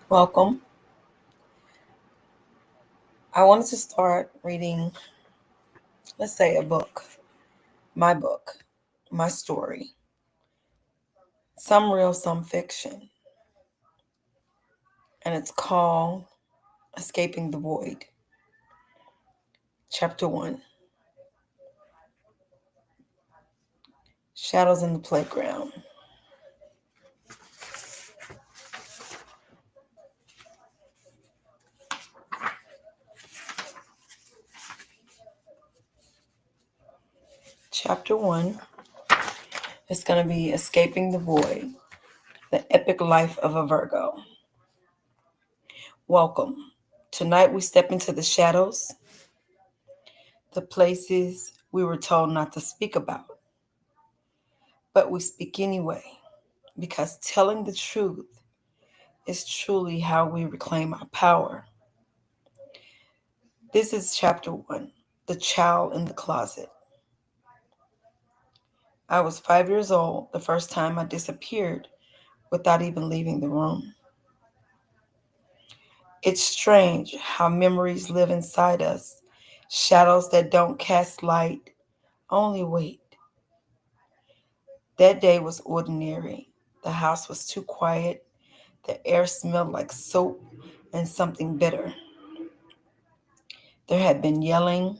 Welcome. I wanted to start reading, let's say, a book, my story, some real, some fiction, and it's called Escaping the Void, Chapter 1, Shadows in the Playground. Chapter 1 is going to be Escaping the Void, the epic life of a Virgo. Welcome. Tonight we step into the shadows, the places we were told not to speak about. But we speak anyway, because telling the truth is truly how we reclaim our power. This is chapter 1, The Child in the Closet. I was 5 years old the first time I disappeared without even leaving the room. It's strange how memories live inside us, shadows that don't cast light, only wait. That day was ordinary. The house was too quiet. The air smelled like soap and something bitter. There had been yelling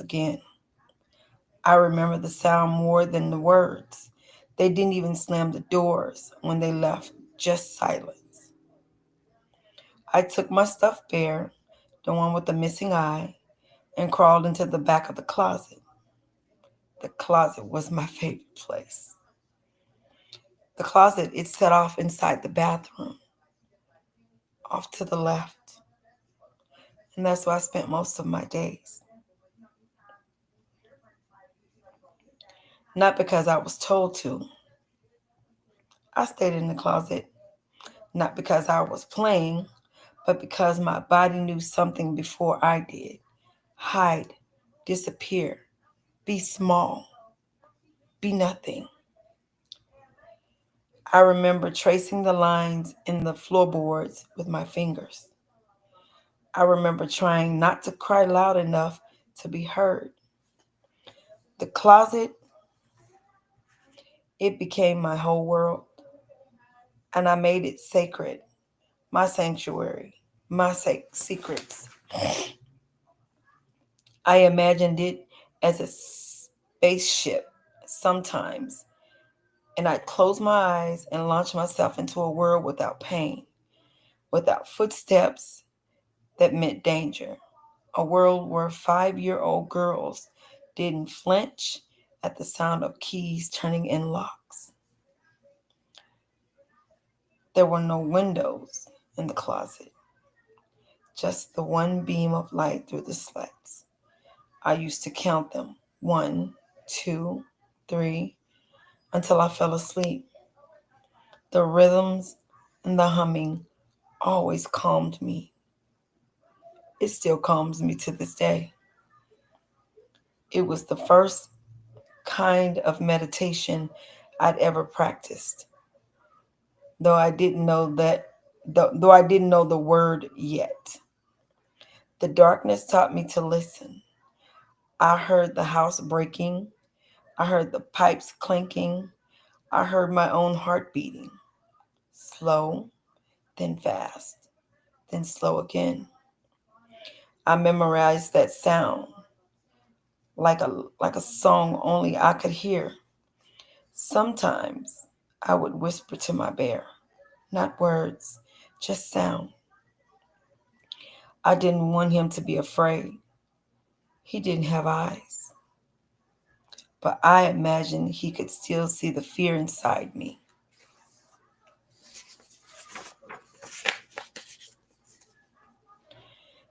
again. I remember the sound more than the words. They didn't even slam the doors when they left, just silence. I took my stuffed bear, the one with the missing eye, and crawled into the back of the closet. The closet was my favorite place. The closet, it set off inside the bathroom, off to the left. And that's where I spent most of my days. Not because I was told to. I stayed in the closet, not because I was playing, but because my body knew something before I did. Hide, disappear, be small, be nothing. I remember tracing the lines in the floorboards with my fingers. I remember trying not to cry loud enough to be heard. The closet, it became my whole world, and I made it sacred, my sanctuary, my secrets. I imagined it as a spaceship sometimes, and I'd close my eyes and launch myself into a world without pain, without footsteps that meant danger. A world where 5-year-old girls didn't flinch at the sound of keys turning in locks. There were no windows in the closet, just the one beam of light through the slats. I used to count them 1, 2, 3, until I fell asleep. The rhythms and the humming always calmed me. It still calms me to this day. It was the first kind of meditation I'd ever practiced, though I didn't know that though I didn't know the word yet. The darkness taught me to listen. I heard the house breaking, I heard the pipes clinking, I heard my own heart beating, slow, then fast, then slow again. I memorized that sound like a song only I could hear. Sometimes I would whisper to my bear, not words, just sound. I didn't want him to be afraid. He didn't have eyes, but I imagined he could still see the fear inside me.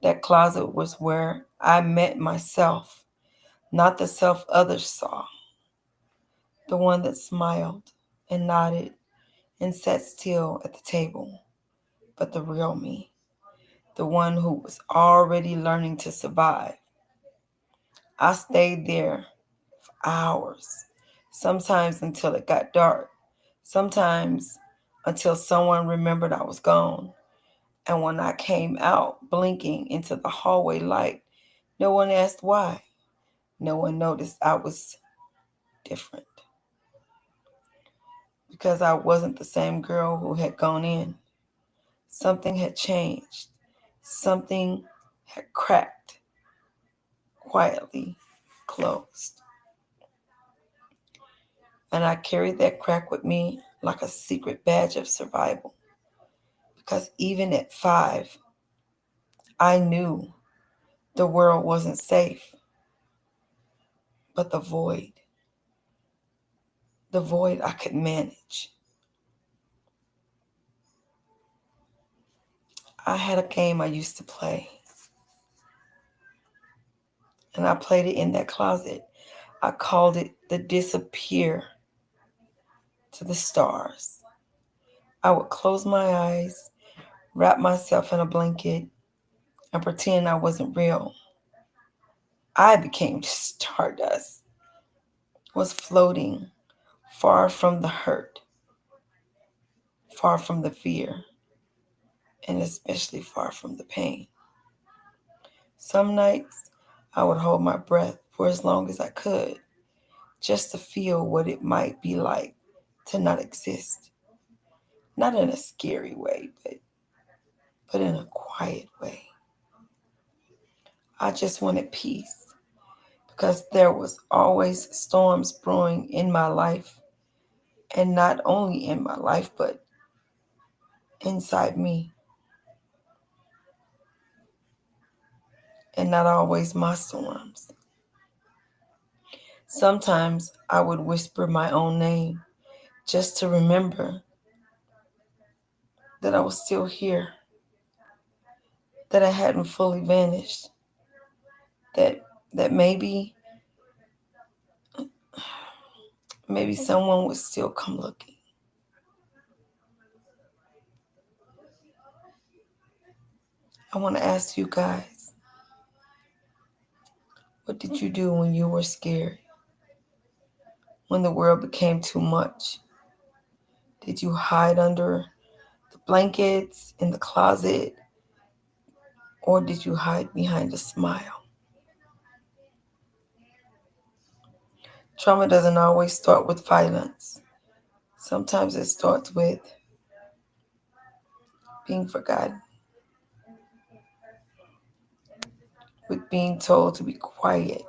That closet was where I met myself, not the self others saw, the one that smiled and nodded and sat still at the table, but the real me, the one who was already learning to survive. I stayed there for hours, sometimes until it got dark, sometimes until someone remembered I was gone. And when I came out, blinking into the hallway light, no one asked why. No one noticed I was different. Because I wasn't the same girl who had gone in. Something had changed. Something had cracked, quietly closed. And I carried that crack with me like a secret badge of survival. Because even at 5, I knew the world wasn't safe, but the void I could manage. I had a game I used to play, and I played it in that closet. I called it the disappear to the stars. I would close my eyes, wrap myself in a blanket, and pretend I wasn't real. I became stardust, was floating far from the hurt, far from the fear, and especially far from the pain. Some nights I would hold my breath for as long as I could, just to feel what it might be like to not exist. Not in a scary way, but in a quiet way. I just wanted peace because there was always storms brewing in my life, and not only in my life, but inside me, and not always my storms. Sometimes I would whisper my own name just to remember that I was still here, that I hadn't fully vanished, that that maybe someone would still come looking. I want to ask you guys, what did you do when you were scared? When the world became too much? Did you hide under the blankets in the closet, or did you hide behind a smile? Trauma doesn't always start with violence. Sometimes it starts with being forgotten, with being told to be quiet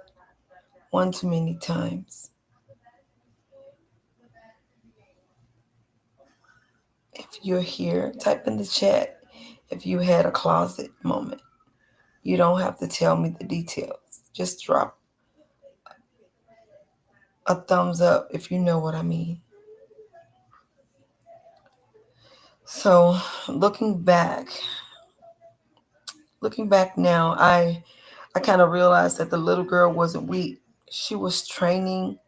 one too many times. If you're here, type in the chat if you had a closet moment. You don't have to tell me the details. Just drop a thumbs up if you know what I mean. So, looking back now, I kind of realized that the little girl wasn't weak. She was training,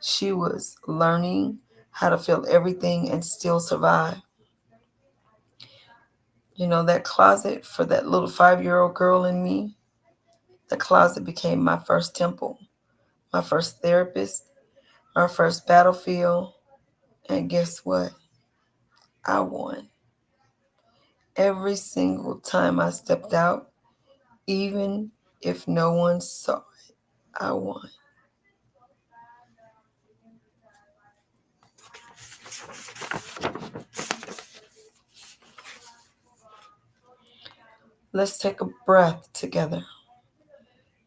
she was learning how to feel everything and still survive. You know, that closet for that little 5-year-old girl in me, the closet became my first temple, my first therapist, my first battlefield. And guess what? I won. Every single time I stepped out, even if no one saw it, I won. Let's take a breath together.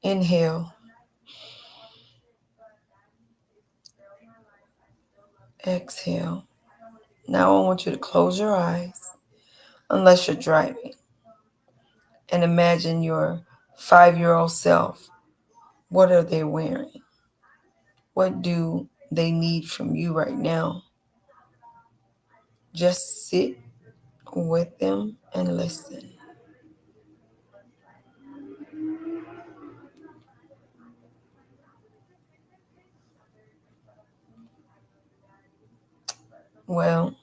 Inhale, exhale. Now I want you to close your eyes, unless you're driving, and imagine your 5-year-old self. What are they wearing? What do they need from you right now? Just sit with them and listen. Well,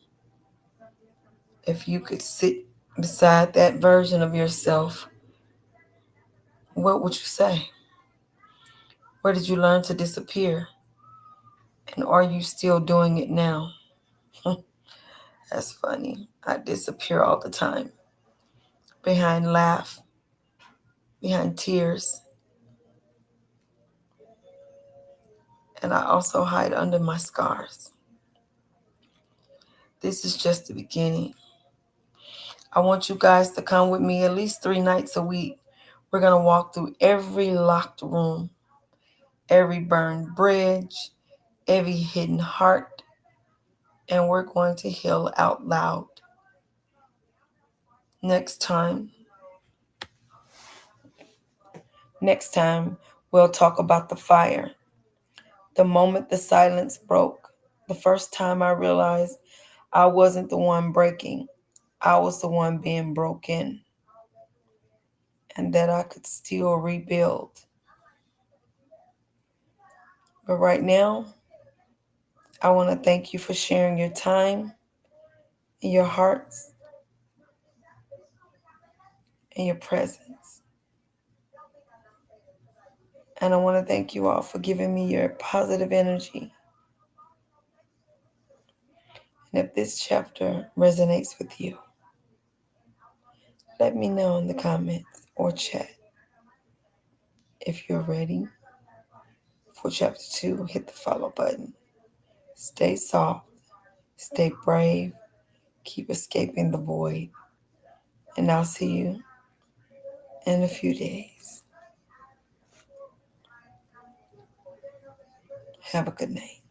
if you could sit beside that version of yourself, what would you say? Where did you learn to disappear? And are you still doing it now? That's funny. I disappear all the time. Behind laugh, behind tears. And I also hide under my scars. This is just the beginning. I want you guys to come with me at least 3 nights a week. We're going to walk through every locked room, every burned bridge, every hidden heart, and we're going to heal out loud. Next time, we'll talk about the fire. The moment the silence broke, the first time I realized I wasn't the one breaking, I was the one being broken, and that I could still rebuild. But right now, I want to thank you for sharing your time, and your hearts, and your presence. And I want to thank you all for giving me your positive energy. And if this chapter resonates with you, let me know in the comments or chat. If you're ready for chapter 2, hit the follow button. Stay soft, stay brave, keep escaping the void. And I'll see you in a few days. Have a good night.